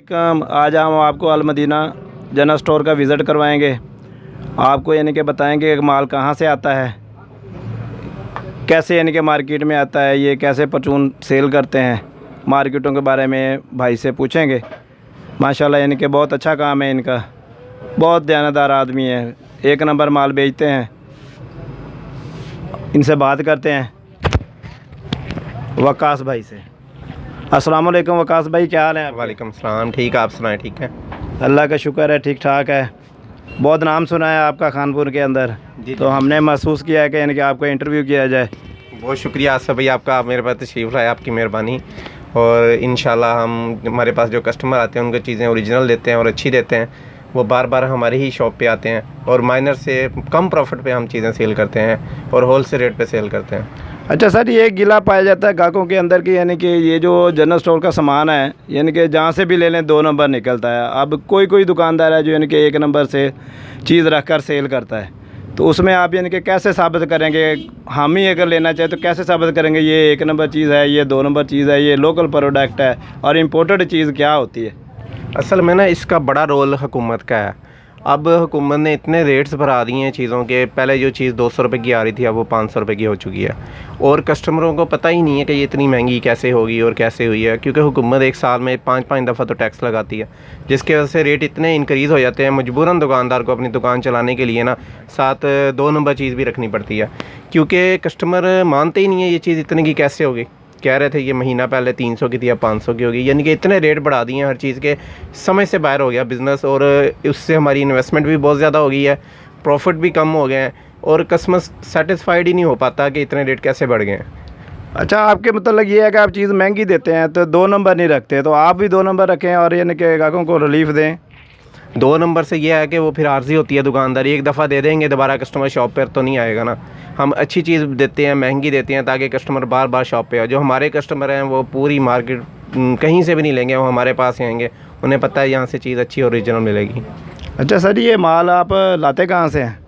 अस्सलामुअलैकुम। आज हम आपको अल मदीना जनरल स्टोर का विज़िट करवाएंगे। आपको यानी कि बताएंगे कि माल कहाँ से आता है, कैसे यानी कि मार्केट में आता है, ये कैसे परचून सेल करते हैं, मार्केटों के बारे में भाई से पूछेंगे। माशाल्लाह यानी कि बहुत अच्छा काम है इनका, बहुत दयानतदार आदमी है, एक नंबर माल बेचते हैं। इनसे बात करते हैं वकास भाई से। अस्सलाम वालेकुम वकास भाई, क्या हाल है? वालेकुम सलाम। ठीक है, आप सुनाएं? ठीक है, अल्लाह का शुक्र है, ठीक ठाक है। बहुत नाम सुना है आपका खानपुर के अंदर, तो हमने महसूस किया है कि यानी कि आपका इंटरव्यू किया जाए। बहुत शुक्रिया आसिफ भाई आपका, आप मेरे पास तशरीफ़ लाए, आपकी मेहरबानी। और इंशाल्लाह हमारे पास जो कस्टमर आते हैं उनको चीज़ें ओरिजिनल देते हैं और अच्छी देते हैं। वो बार बार हमारी ही शॉप पे आते हैं और माइनर से कम प्रॉफिट पे हम चीज़ें सेल करते हैं और होल सेल रेट पे सेल करते हैं। अच्छा सर, ये गिला पाया जाता है ग्राहकों के अंदर की यानी कि ये जो जनरल स्टोर का सामान है यानी कि जहाँ से भी ले लें 2 नंबर निकलता है। अब कोई दुकानदार है जो यानी कि 1 नंबर से चीज़ रख कर सेल करता है, तो उसमें आप यानी कि कैसे साबित करेंगे? हम ही अगर लेना चाहे तो कैसे साबित करेंगे ये 1 नंबर चीज़ है, ये 2 नंबर चीज़ है, ये लोकल प्रोडक्ट है, और इम्पोर्टेड चीज़ क्या होती है? असल में ना इसका बड़ा रोल हुकूमत का है। अब हुकूमत ने इतने रेट्स बढ़ा दिए हैं चीज़ों के, पहले जो चीज़ 200 रुपये की आ रही थी अब वो 500 रुपये की हो चुकी है, और कस्टमरों को पता ही नहीं है कि ये इतनी महंगी कैसे होगी और कैसे हुई है, क्योंकि हुकूमत एक साल में 5-5 दफ़ा तो टैक्स लगाती है, जिसकी वजह से रेट इतने इंक्रीज़ हो जाते हैं। मजबूरन दुकानदार को अपनी दुकान चलाने के लिए ना साथ 2 नंबर चीज़ भी रखनी पड़ती है, क्योंकि कस्टमर मानते ही नहीं है ये चीज़ इतने की कैसे होगी। कह रहे थे ये महीना पहले 300 की थी, अब 500 की होगी, यानी कि इतने रेट बढ़ा दिए हैं हर चीज़ के, समझ से बाहर हो गया बिज़नेस, और उससे हमारी इन्वेस्टमेंट भी बहुत ज़्यादा हो गई है, प्रॉफिट भी कम हो गए हैं, और कस्टमर सेटिस्फाइड ही नहीं हो पाता कि इतने रेट कैसे बढ़ गए हैं। अच्छा, आपके मतलब ये है कि आप चीज़ महंगी देते हैं तो 2 नंबर नहीं रखते, तो आप भी 2 नंबर रखें और यानी कि ग्राहकों को रिलीफ दें। 2 नंबर से ये है कि वो फिर आर्जी होती है दुकानदारी, एक दफ़ा दे देंगे दोबारा कस्टमर शॉप पर तो नहीं आएगा ना। हम अच्छी चीज़ देते हैं, महंगी देते हैं, ताकि कस्टमर बार बार शॉप पे आए। जो हमारे कस्टमर हैं वो पूरी मार्केट कहीं से भी नहीं लेंगे, वो हमारे पास ही आएंगे, उन्हें पता है यहाँ से चीज़ अच्छी ओरिजिनल मिलेगी। अच्छा सर, ये माल आप लाते कहाँ से हैं?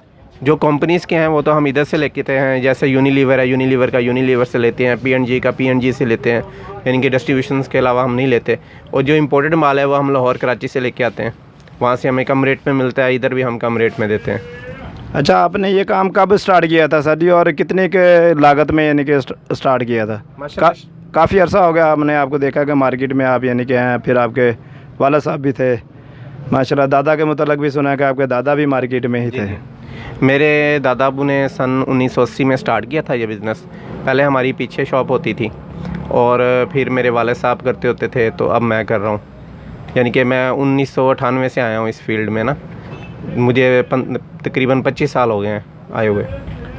जो कंपनीज़ के हैं वो तो हम इधर से लेते हैं, जैसे यूनिलीवर है, यूनिलीवर का यूनिलीवर से लेते हैं, पीएनजी का पीएनजी से लेते हैं, यानी कि डिस्ट्रीब्यूशन के अलावा हम नहीं लेते। और जो इम्पोर्टेड माल है वो हम लाहौर कराची से लेके आते हैं, वहाँ से हमें कम रेट में मिलता है, इधर भी हम कम रेट में देते हैं। अच्छा, आपने ये काम कब स्टार्ट किया था सर जी, और कितने के लागत में यानी कि स्टार्ट किया था? काफ़ी अर्सा हो गया हमने आपको देखा कि मार्केट में आप यानी कि हैं, फिर आपके वाला साहब भी थे माशाल्लाह, दादा के मुतालिक भी सुना है कि आपके दादा भी मार्केट में ही थे। मेरे दादा अबू ने सन 1980 में स्टार्ट किया था ये बिज़नेस। पहले हमारी पीछे शॉप होती थी और फिर मेरे वाले साहब करते होते थे, तो अब मैं कर रहा हूँ, यानी कि मैं 1998 से आया हूँ इस फील्ड में ना, मुझे तकरीबन 25 साल हो गए हैं आए हुए।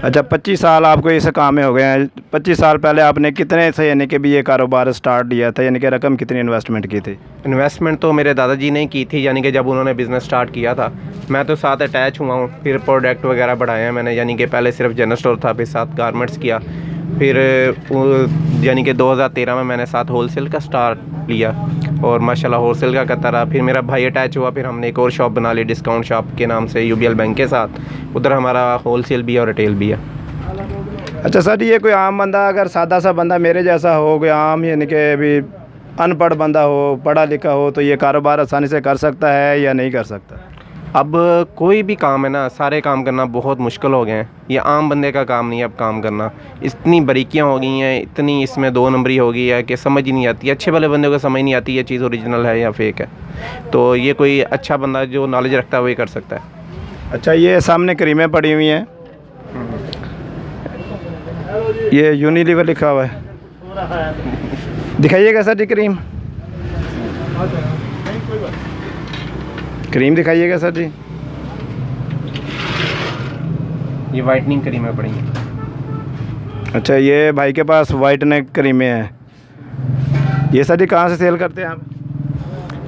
अच्छा, 25 साल आपको इस काम में हो गए हैं। 25 साल पहले आपने कितने से यानी कि भी ये कारोबार स्टार्ट किया था, यानी कि रकम कितनी इन्वेस्टमेंट की थी? इन्वेस्टमेंट तो मेरे दादाजी ने की थी, यानी कि जब उन्होंने बिज़नेस स्टार्ट किया था, मैं तो साथ अटैच हुआ हूँ। फिर प्रोडक्ट वगैरह बढ़ाए हैं मैंने, यानी कि पहले सिर्फ जनरल स्टोर था, फिर साथ गारमेंट्स किया, फिर यानी कि 2013 में मैंने साथ होलसेल का स्टार्ट लिया और माशाल्लाह होलसेल का करता रहा। फिर मेरा भाई अटैच हुआ, फिर हमने एक और शॉप बना ली डिस्काउंट शॉप के नाम से, यूबीएल बैंक के साथ, उधर हमारा होलसेल भी है और रिटेल भी है। अच्छा सर, ये कोई आम बंदा, अगर सादा सा बंदा मेरे जैसा हो, कोई आम यानी कि अभी अनपढ़ बंदा हो, पढ़ा लिखा हो, तो ये कारोबार आसानी से कर सकता है या नहीं कर सकता? अब कोई भी काम है ना, सारे काम करना बहुत मुश्किल हो गए हैं, ये आम बंदे का काम नहीं है अब काम करना। इतनी बारीकियाँ हो गई हैं, इतनी इसमें 2 नंबरी हो गई है कि समझ ही नहीं आती, अच्छे वाले बंदे को समझ नहीं आती ये चीज़ ओरिजिनल है या फेक है। तो ये कोई अच्छा बंदा जो नॉलेज रखता है वही कर सकता है। अच्छा, ये सामने क्रीमें पड़ी हुई हैं, ये यूनिलीवर लिखा हुआ है, दिखाइएगा सर जी क्रीम, क्रीम दिखाइएगा सर जी। ये वाइटनिंग क्रीमें पड़ी हैं। अच्छा, ये भाई के पास वाइटनिंग क्रीमें हैं। ये सर जी कहाँ से सेल करते हैं आप?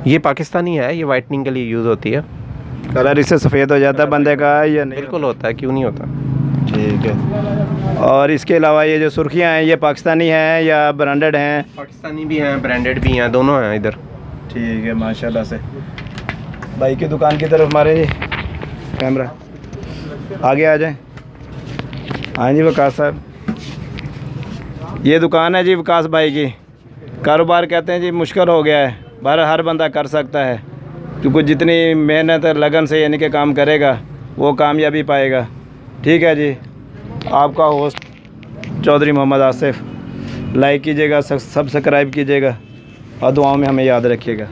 ये पाकिस्तानी है, ये वाइटनिंग के लिए यूज़ होती है। कलर इससे सफ़ेद हो जाता है बंदे का या नहीं? बिल्कुल होता है, क्यों नहीं होता। ठीक है। और इसके अलावा ये जो सुर्खियाँ हैं, ये पाकिस्तानी हैं या ब्रांडेड हैं? पाकिस्तानी भी हैं, ब्रांडेड भी हैं, दोनों हैं इधर। ठीक है, माशाल्लाह से। भाई की दुकान की तरफ हमारे जी कैमरा आगे आ जाए। हाँ जी वकास साहब, ये दुकान है जी वकास भाई की। कारोबार कहते हैं जी मुश्किल हो गया है, बाहर हर बंदा कर सकता है, क्योंकि जितनी मेहनत लगन से यानी कि काम करेगा वो कामयाबी पाएगा। ठीक है जी, आपका होस्ट चौधरी मोहम्मद आसिफ। लाइक कीजिएगा, सब्सक्राइब कीजिएगा और दुआओं में हमें याद रखिएगा।